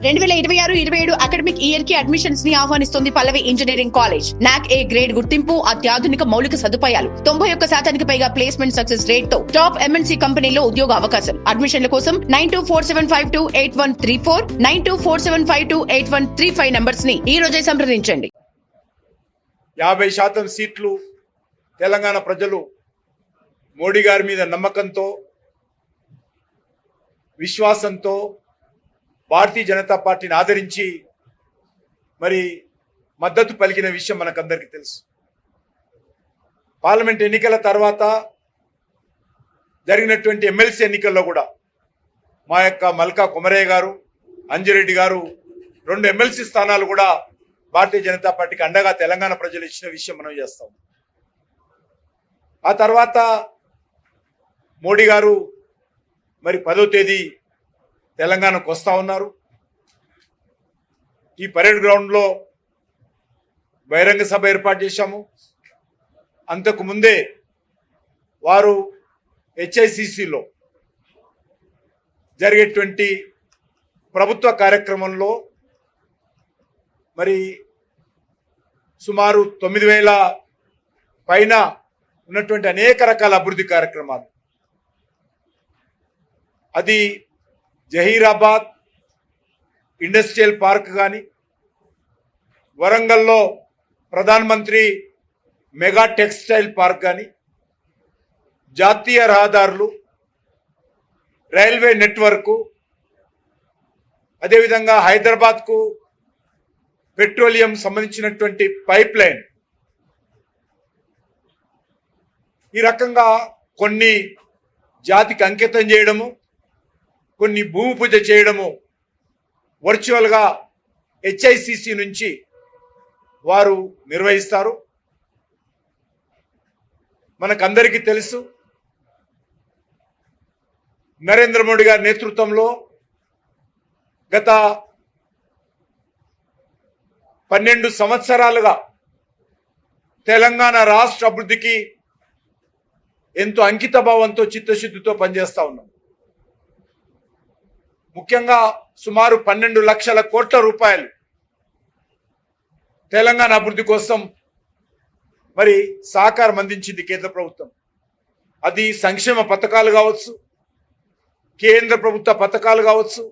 2026-27 academic year కి admissions ని ఆహ్వానిస్తుంది పల్లవి engineering college. నాక్ ఏ గ్రేడ్ గుర్తింపు, అత్యాధునిక మౌలిక సదుపాయాలు, 91% పైగా ప్లేస్మెంట్ సక్సెస్ రేట్ తో టాప్ ఎంఎన్సీ కంపెనీలో ఉద్యోగ అవకాశం. అడ్మిషన్ల కోసం 9247528134, 9247528135 నంబర్స్ ని ఈ రోజే సంప్రదించండి. 50% సీట్లు తెలంగాణ ప్రజలు మోడీ గారి మీద నమ్మకంతో, విశ్వాసంతో భారతీయ జనతా పార్టీని ఆదరించి మరి మద్దతు పలికిన విషయం మనకందరికీ తెలుసు. పార్లమెంట్ ఎన్నికల తర్వాత జరిగినటువంటి ఎమ్మెల్సీ ఎన్నికల్లో కూడా మా యొక్క మల్కా కుమరయ్య గారు, అంజిరెడ్డి గారు 2 ఎమ్మెల్సీ స్థానాలు కూడా భారతీయ జనతా పార్టీకి అండగా తెలంగాణ ప్రజలు ఇచ్చిన విషయం మనం చేస్తాం. ఆ తర్వాత మోడీ గారు మరి 10వ తేదీ తెలంగాణకు వస్తా ఉన్నారు. ఈ పరేడ్ గ్రౌండ్లో బహిరంగ సభ ఏర్పాటు చేశాము. అంతకు ముందే వారు హెచ్ఐసిసిలో జరిగేటువంటి ప్రభుత్వ కార్యక్రమంలో మరి సుమారు 9,000 పైన ఉన్నటువంటి అనేక రకాల అభివృద్ధి కార్యక్రమాలు, అది జహీరాబాద్ ఇండస్ట్రియల్ పార్క్ కానీ, వరంగల్లో ప్రధానమంత్రి మెగా టెక్స్టైల్ పార్క్ కానీ, జాతీయ రహదారులు, రైల్వే నెట్వర్క్, అదేవిధంగా హైదరాబాద్కు పెట్రోలియం సంబంధించినటువంటి పైప్ లైన్, ఈ రకంగా కొన్ని జాతికి అంకితం చేయడము, కొన్ని భూమి పూజ చేయడము వర్చువల్గా హెచ్ఐసిసి నుంచి వారు నిర్వహిస్తారు. మనకందరికీ తెలుసు, నరేంద్ర మోడీ గారి నేతృత్వంలో గత 12 సంవత్సరాలుగా తెలంగాణ రాష్ట్ర అభివృద్ధికి ఎంతో అంకిత భావంతో, చిత్తశుద్ధితో పనిచేస్తా ఉన్నాం. ముఖ్యంగా సుమారు 12 లక్షల కోట్ల రూపాయలు తెలంగాణ అభివృద్ధి కోసం మరి సహకారం అందించింది కేంద్ర ప్రభుత్వం. అది సంక్షేమ పథకాలు కావచ్చు, కేంద్ర ప్రభుత్వ పథకాలు కావచ్చు,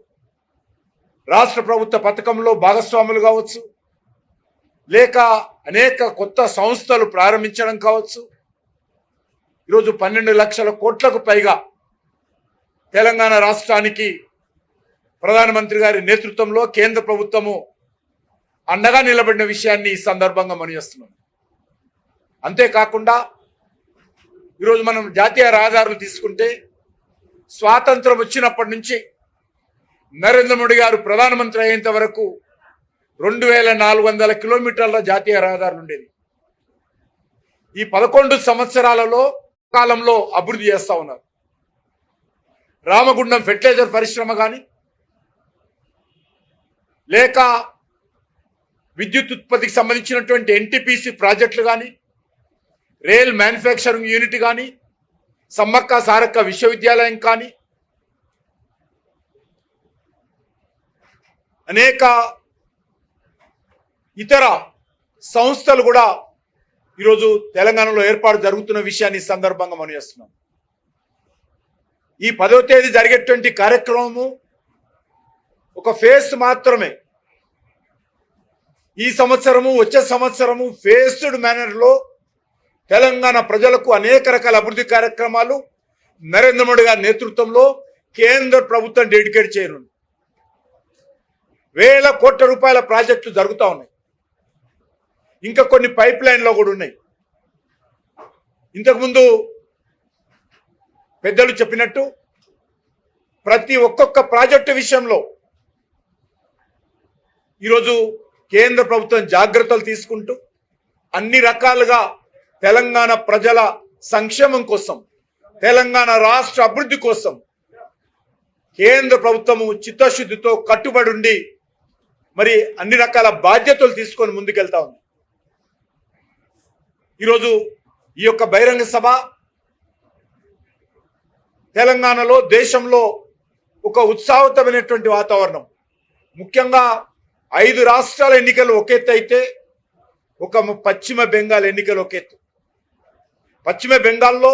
రాష్ట్ర ప్రభుత్వ పథకంలో భాగస్వాములు కావచ్చు, లేక అనేక కొత్త సంస్థలు ప్రారంభించడం కావచ్చు. ఈరోజు 12 లక్షల కోట్లకు పైగా తెలంగాణ రాష్ట్రానికి ప్రధానమంత్రి గారి నేతృత్వంలో కేంద్ర ప్రభుత్వము అండగా నిలబడిన విషయాన్ని ఈ సందర్భంగా మనం చేస్తున్నాం. అంతేకాకుండా ఈరోజు మనం జాతీయ రహదారులు తీసుకుంటే, స్వాతంత్రం వచ్చినప్పటి నుంచి నరేంద్ర మోడీ గారు ప్రధానమంత్రి అయ్యేంత వరకు 2,400 కిలోమీటర్ల జాతీయ రహదారులు ఉండేది. ఈ 11 సంవత్సరాలలో కాలంలో అభివృద్ధి చేస్తా ఉన్నారు. రామగుండం ఫెర్టిలైజర్ పరిశ్రమ కానీ, లేక విద్యుత్ ఉత్పత్తికి సంబంధించినటువంటి ఎన్టీపీసీ ప్రాజెక్టులు కానీ, రైల్ మ్యానుఫ్యాక్చరింగ్ యూనిట్ కానీ, సమ్మక్క సారక్క విశ్వవిద్యాలయం కానీ, అనేక ఇతర సంస్థలు కూడా ఈరోజు తెలంగాణలో ఏర్పాటు జరుగుతున్న విషయాన్ని ఈ సందర్భంగా మనం చేస్తున్నాం. ఈ 10వ తేదీ జరిగేటువంటి కార్యక్రమము ఒక ఫేజ్ మాత్రమే. ఈ సంవత్సరము, వచ్చే సంవత్సరము ఫేస్డ్ మేనర్లో తెలంగాణ ప్రజలకు అనేక రకాల అభివృద్ధి కార్యక్రమాలు నరేంద్ర మోడీ గారి నేతృత్వంలో కేంద్ర ప్రభుత్వం డెడికేట్ చేయనుంది. వేల కోట్ల రూపాయల ప్రాజెక్టులు జరుగుతూ ఉన్నాయి. ఇంకా కొన్ని పైప్ లైన్లో కూడా ఉన్నాయి. ఇంతకుముందు పెద్దలు చెప్పినట్టు ప్రతి ఒక్కొక్క ప్రాజెక్టు విషయంలో ఈరోజు కేంద్ర ప్రభుత్వం జాగ్రత్తలు తీసుకుంటూ అన్ని రకాలుగా తెలంగాణ ప్రజల సంక్షేమం కోసం, తెలంగాణ రాష్ట్ర అభివృద్ధి కోసం కేంద్ర ప్రభుత్వము చిత్తశుద్ధితో కట్టుబడి ఉండి మరి అన్ని రకాల బాధ్యతలు తీసుకొని ముందుకెళ్తా ఉంది. ఈరోజు ఈ యొక్క బహిరంగ సభ తెలంగాణలో, దేశంలో ఒక ఉత్సాహవంతమైనటువంటి వాతావరణం, ముఖ్యంగా 5 రాష్ట్రాల ఎన్నికలు ఒక ఎత్తు అయితే ఒక పశ్చిమ బెంగాల్ ఎన్నికలు ఒక ఎత్తు. పశ్చిమ బెంగాల్లో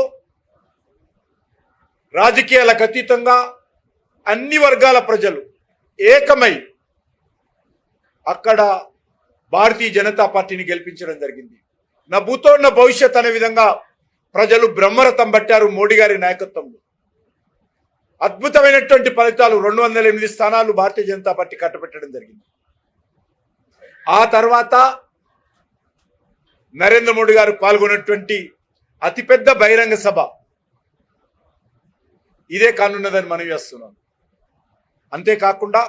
రాజకీయాలకు అతీతంగా అన్ని వర్గాల ప్రజలు ఏకమై అక్కడ భారతీయ జనతా పార్టీని గెలిపించడం జరిగింది. నా భూతో నా భవిష్యత్ అనే విధంగా ప్రజలు బ్రహ్మరథం పట్టారు మోడీ గారి నాయకత్వంలో. అద్భుతమైనటువంటి ఫలితాలు 208 స్థానాలు భారతీయ జనతా పార్టీ కట్టబెట్టడం జరిగింది. ఆ తర్వాత నరేంద్ర మోడీ గారు పాల్గొన్నటువంటి అతిపెద్ద బహిరంగ సభ ఇదే కానున్నదని మనం చేస్తున్నాం. అంతేకాకుండా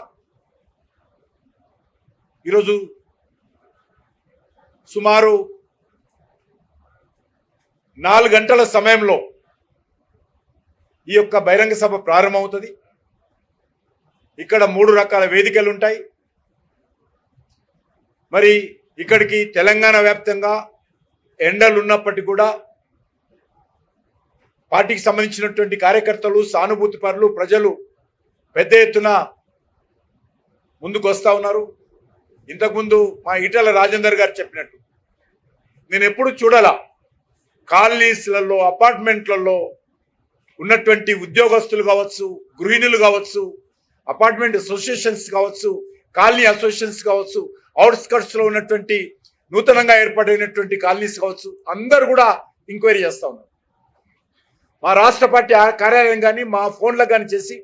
ఈరోజు సుమారు 4 గంటల సమయంలో ఈ యొక్క బహిరంగ సభ ప్రారంభమవుతుంది. ఇక్కడ 3 రకాల వేదికలు ఉంటాయి. మరి ఇక్కడికి తెలంగాణ వ్యాప్తంగా ఎండలు ఉన్నప్పటికీ కూడా పార్టీకి సంబంధించినటువంటి కార్యకర్తలు, సానుభూతి పరులు, ప్రజలు పెద్ద ఎత్తున ముందుకు వస్తా ఉన్నారు. ఇంతకుముందు మా ఈటెల రాజేందర్ గారు చెప్పినట్టు నేను ఎప్పుడు చూడాలా కాలనీస్లలో, అపార్ట్మెంట్లలో ఉన్నటువంటి ఉద్యోగస్తులు కావచ్చు, గృహిణులు కావచ్చు, అపార్ట్మెంట్ అసోసియేషన్స్ కావచ్చు, కాలనీ అసోసియేషన్స్ కావచ్చు, అవుట్స్కట్స్ లో ఉన్నటువంటి నూతనంగా ఏర్పడినటువంటి కాలనీస్ కావచ్చు, అందరు కూడా ఎంక్వైరీ చేస్తా ఉన్నారు. మా రాష్ట్ర పార్టీ కార్యాలయం కానీ మా ఫోన్లకు కానీ చేసి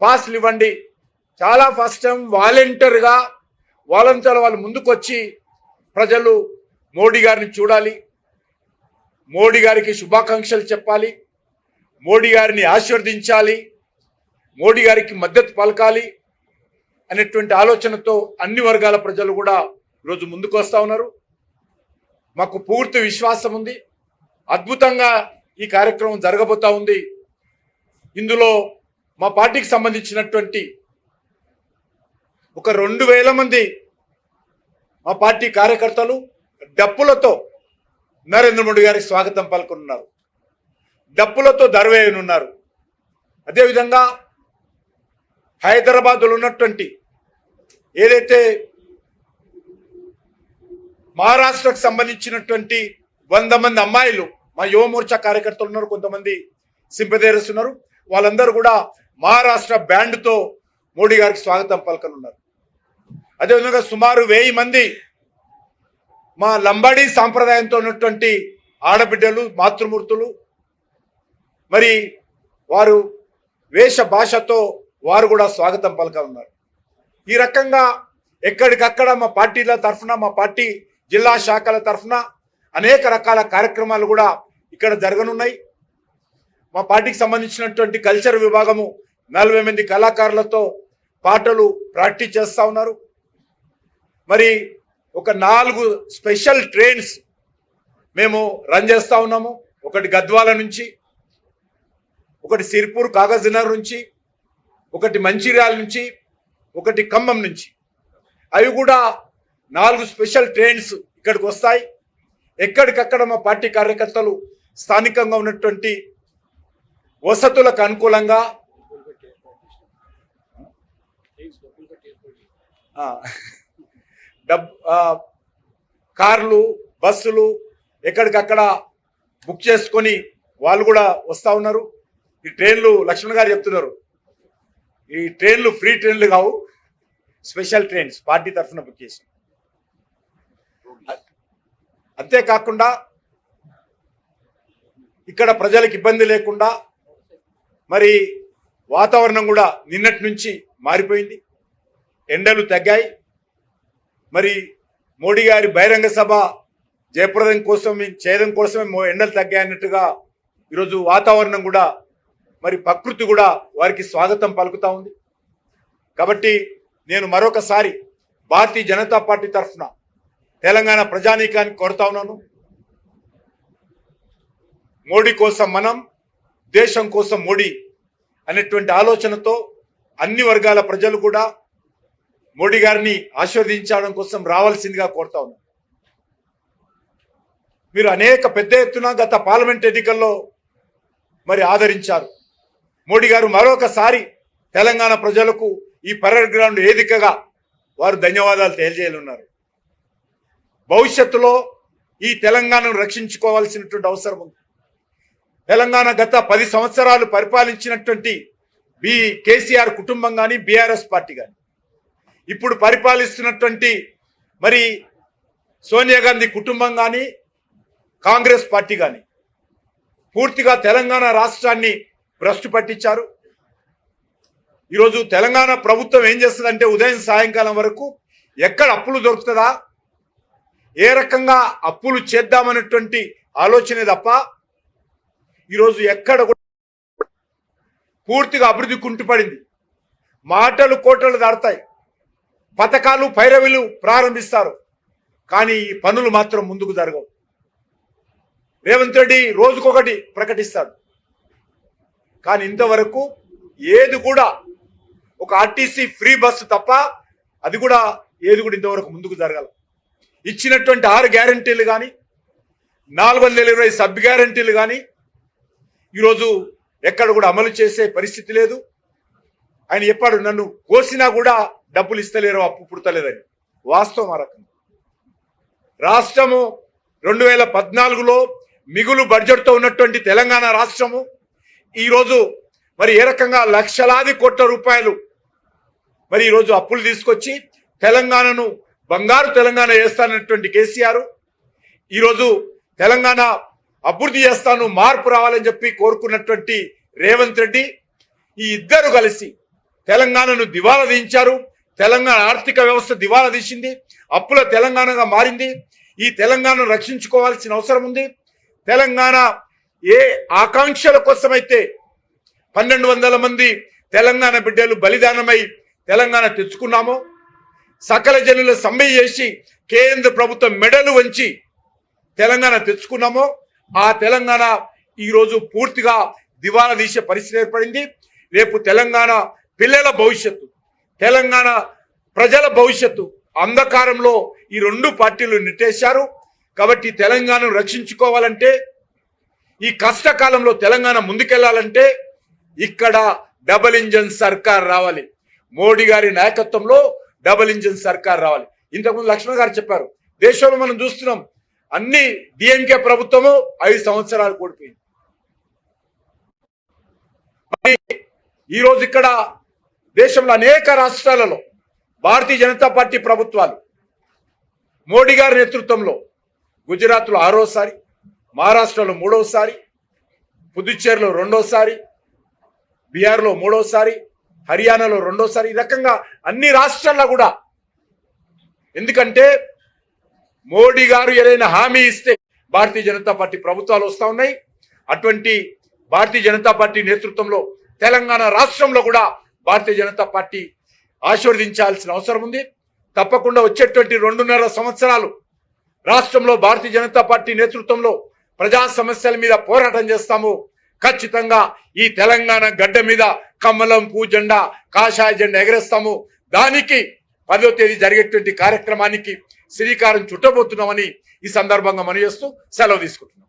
పాస్లు ఇవ్వండి. చాలా ఫస్ట్ టైం వాలంటీర్గా వాళ్ళు ముందుకు వచ్చి ప్రజలు మోడీ గారిని చూడాలి, మోడీ గారికి శుభాకాంక్షలు చెప్పాలి, మోడీ గారిని ఆశీర్వదించాలి, మోడీ గారికి మద్దతు పలకాలి అనేటువంటి ఆలోచనతో అన్ని వర్గాల ప్రజలు కూడా ఈరోజు ముందుకు వస్తూ ఉన్నారు. మాకు పూర్తి విశ్వాసం ఉంది. అద్భుతంగా ఈ కార్యక్రమం జరగబోతా ఉంది. ఇందులో మా పార్టీకి సంబంధించినటువంటి ఒక 2000 మంది మా పార్టీ కార్యకర్తలు డప్పులతో నరేంద్ర మోడీ గారికి స్వాగతం పలుకున్నారు, డప్పులతో దర్వేయనున్నారు. అదేవిధంగా హైదరాబాద్లో ఉన్నటువంటి ఏదైతే మహారాష్ట్రకు సంబంధించినటువంటి 100 మంది అమ్మాయిలు మా యువ మోర్చా కార్యకర్తలు ఉన్నారు, కొంతమంది సింపథైజర్స్ ఉన్నారు. వాళ్ళందరూ కూడా మహారాష్ట్ర బ్యాండ్తో మోడీ గారికి స్వాగతం పలకనున్నారు. అదేవిధంగా సుమారు 1000 మంది మా లంబాడీ సాంప్రదాయంతో ఉన్నటువంటి ఆడబిడ్డలు, మాతృమూర్తులు, మరి వారు వేష భాషతో వారు కూడా స్వాగతం పలకనున్నారు. ఈ రకంగా ఎక్కడికక్కడ మా పార్టీల తరఫున, మా పార్టీ జిల్లా శాఖల తరఫున అనేక రకాల కార్యక్రమాలు కూడా ఇక్కడ జరగనున్నాయి. మా పార్టీకి సంబంధించినటువంటి కల్చర్ విభాగము 40 మంది కళాకారులతో పాటలు ప్రాక్టీస్ చేస్తూ ఉన్నారు. మరి ఒక 4 స్పెషల్ ట్రైన్స్ మేము రన్ చేస్తూ ఉన్నాము. ఒకటి గద్వాల నుంచి, ఒకటి సిర్పూర్ కాగజ్నగర్ నుంచి, ఒకటి మంచిర్యాల నుంచి, ఒకటి ఖమ్మం నుంచి. అవి కూడా 4 స్పెషల్ ట్రైన్స్ ఇక్కడికి వస్తాయి. ఎక్కడికక్కడ మా పార్టీ కార్యకర్తలు స్థానికంగా ఉన్నటువంటి వసతులకు అనుకూలంగా కార్లు, బస్సులు ఎక్కడికక్కడ బుక్ చేసుకొని వాళ్ళు కూడా వస్తూ ఉన్నారు. ఈ ట్రైన్లు లక్ష్మణ్ గారు చెప్తున్నారు, ఈ ట్రైన్లు ఫ్రీ ట్రైన్లు కావు, స్పెషల్ ట్రైన్స్ పార్టీ తరఫున బుక్ చేసి. అంతేకాకుండా ఇక్కడ ప్రజలకు ఇబ్బంది లేకుండా మరి వాతావరణం కూడా నిన్నటి నుంచి మారిపోయింది, ఎండలు తగ్గాయి. మరి మోడీ గారి బహిరంగ సభ జయప్రదం కోసం, చేయడం కోసమే ఎండలు తగ్గాయన్నట్టుగా ఈరోజు వాతావరణం కూడా, మరి ప్రకృతి కూడా వారికి స్వాగతం పలుకుతా ఉంది. కాబట్టి నేను మరొకసారి భారతీయ జనతా పార్టీ తరఫున తెలంగాణ ప్రజానీకానికి కోరుతా ఉన్నాను, మోడీ కోసం మనం, దేశం కోసం మోడీ అనేటువంటి ఆలోచనతో అన్ని వర్గాల ప్రజలు కూడా మోడీ గారిని ఆశీర్వదించడం కోసం రావాల్సిందిగా కోరుతా ఉన్నాను. మీరు అనేక పెద్ద ఎత్తున గత పార్లమెంట్ ఎన్నికల్లో మరి ఆదరించారు. మోడీ గారు మరొకసారి తెలంగాణ ప్రజలకు ఈ పరేడ్ గ్రౌండ్ వేదికగా వారు ధన్యవాదాలు తెలియజేయనున్నారు. భవిష్యత్తులో ఈ తెలంగాణను రక్షించుకోవాల్సినటువంటి అవసరం ఉంది. తెలంగాణ గత 10 సంవత్సరాలు పరిపాలించినటువంటి కేసీఆర్ కుటుంబం కానీ బీఆర్ఎస్ పార్టీ కానీ ఇప్పుడు పరిపాలిస్తున్నటువంటి మరి సోనియా గాంధీ కుటుంబం కానీ కాంగ్రెస్ పార్టీ కానీ పూర్తిగా తెలంగాణ రాష్ట్రాన్ని భ్రష్టు పట్టించారు. ఈరోజు తెలంగాణ ప్రభుత్వం ఏం చేస్తుందంటే ఉదయం సాయంకాలం వరకు ఎక్కడ అప్పులు దొరుకుతుందా, ఏ రకంగా అప్పులు చేద్దామనేటువంటి ఆలోచనే తప్ప ఈరోజు ఎక్కడ కూడా పూర్తిగా అభివృద్ధి కుంటుపడింది. మాటలు కోటలు దాడతాయి, పథకాలు పైరవిలు ప్రారంభిస్తారు, కానీ ఈ పనులు మాత్రం ముందుకు జరగవు. రేవంత్ రెడ్డి రోజుకొకటి ప్రకటిస్తాడు, కానీ ఇంతవరకు ఏది కూడా ఒక ఆర్టీసీ ఫ్రీ బస్సు తప్ప అది కూడా ఏది కూడా ఇంతవరకు ముందుకు జరగాలి. ఇచ్చినటువంటి 6 గ్యారంటీలు కానీ 420 సబ్ గ్యారంటీలు కానీ ఈరోజు ఎక్కడ కూడా అమలు చేసే పరిస్థితి లేదు. ఆయన చెప్పాడు, నన్ను కోసినా కూడా డబ్బులు ఇస్తలేరు, అప్పు పుడతలేదని. వాస్తవం ఆ రకంగా రాష్ట్రము 2014లో మిగులు బడ్జెట్తో ఉన్నటువంటి తెలంగాణ రాష్ట్రము ఈరోజు మరి ఏ రకంగా లక్షలాది కోట్ల రూపాయలు మరి ఈరోజు అప్పులు తీసుకొచ్చి తెలంగాణను బంగారు తెలంగాణ చేస్తానటువంటి కేసీఆర్ ఈరోజు తెలంగాణ అభివృద్ధి చేస్తాను, మార్పు రావాలని చెప్పి కోరుకున్నటువంటి రేవంత్ రెడ్డి, ఈ ఇద్దరు కలిసి తెలంగాణను దివాలా తీయించారు. తెలంగాణ ఆర్థిక వ్యవస్థ దివాలా తీసింది, అప్పుల తెలంగాణగా మారింది. ఈ తెలంగాణను రక్షించుకోవాల్సిన అవసరం ఉంది. తెలంగాణ ఏ ఆకాంక్షల కోసమైతే 1200 మంది తెలంగాణ బిడ్డలు బలిదానమై తెలంగాణ తెచ్చుకున్నామో, సకల జనుల సమ్మె చేసి కేంద్ర ప్రభుత్వం మెడలు వంచి తెలంగాణ తెచ్చుకున్నామో, ఆ తెలంగాణ ఈరోజు పూర్తిగా దివాలా తీసే పరిస్థితి ఏర్పడింది. రేపు తెలంగాణ పిల్లల భవిష్యత్తు, తెలంగాణ ప్రజల భవిష్యత్తు అంధకారంలో ఈ 2 పార్టీలు నెట్టేశారు. కాబట్టి తెలంగాణను రక్షించుకోవాలంటే, ఈ కష్టకాలంలో తెలంగాణ ముందుకెళ్లాలంటే ఇక్కడ డబుల్ ఇంజన్ సర్కార్ రావాలి. మోడీ గారి నాయకత్వంలో డబుల్ ఇంజన్ సర్కార్ రావాలి. ఇంతకుముందు లక్ష్మణ్ గారు చెప్పారు, దేశంలో మనం చూస్తున్నాం అన్ని డిఎంకే ప్రభుత్వము 5 సంవత్సరాలు కూడిపోయింది. ఈరోజు ఇక్కడ దేశంలో అనేక రాష్ట్రాలలో భారతీయ జనతా పార్టీ ప్రభుత్వాలు మోడీ గారి నేతృత్వంలో గుజరాత్లో 6వసారి, మహారాష్ట్రలో 3వసారి, పుదుచ్చేరిలో 2వసారి, బీహార్లో 3వసారి, హర్యానాలో 2వసారి, ఈ రకంగా అన్ని రాష్ట్రాల్లో కూడా. ఎందుకంటే మోడీ గారు ఏదైనా హామీ ఇస్తే భారతీయ జనతా పార్టీ ప్రభుత్వాలు వస్తూ ఉన్నాయి. అటువంటి భారతీయ జనతా పార్టీ నేతృత్వంలో తెలంగాణ రాష్ట్రంలో కూడా భారతీయ జనతా పార్టీ ఆశీర్వదించాల్సిన అవసరం ఉంది. తప్పకుండా వచ్చేటువంటి 2.5 సంవత్సరాలు రాష్ట్రంలో భారతీయ జనతా పార్టీ నేతృత్వంలో ప్రజా సమస్యల మీద పోరాటం చేస్తాము. ఖచ్చితంగా ఈ తెలంగాణ గడ్డ మీద కమలం పూ జెండా, కాషాయ జెండా ఎగరేస్తాము. దానికి 10వ తేదీ జరిగేటువంటి కార్యక్రమానికి శ్రీకారం చుట్టబోతున్నామని ఈ సందర్భంగా మనవి చేస్తూ సెలవు తీసుకుంటున్నాం.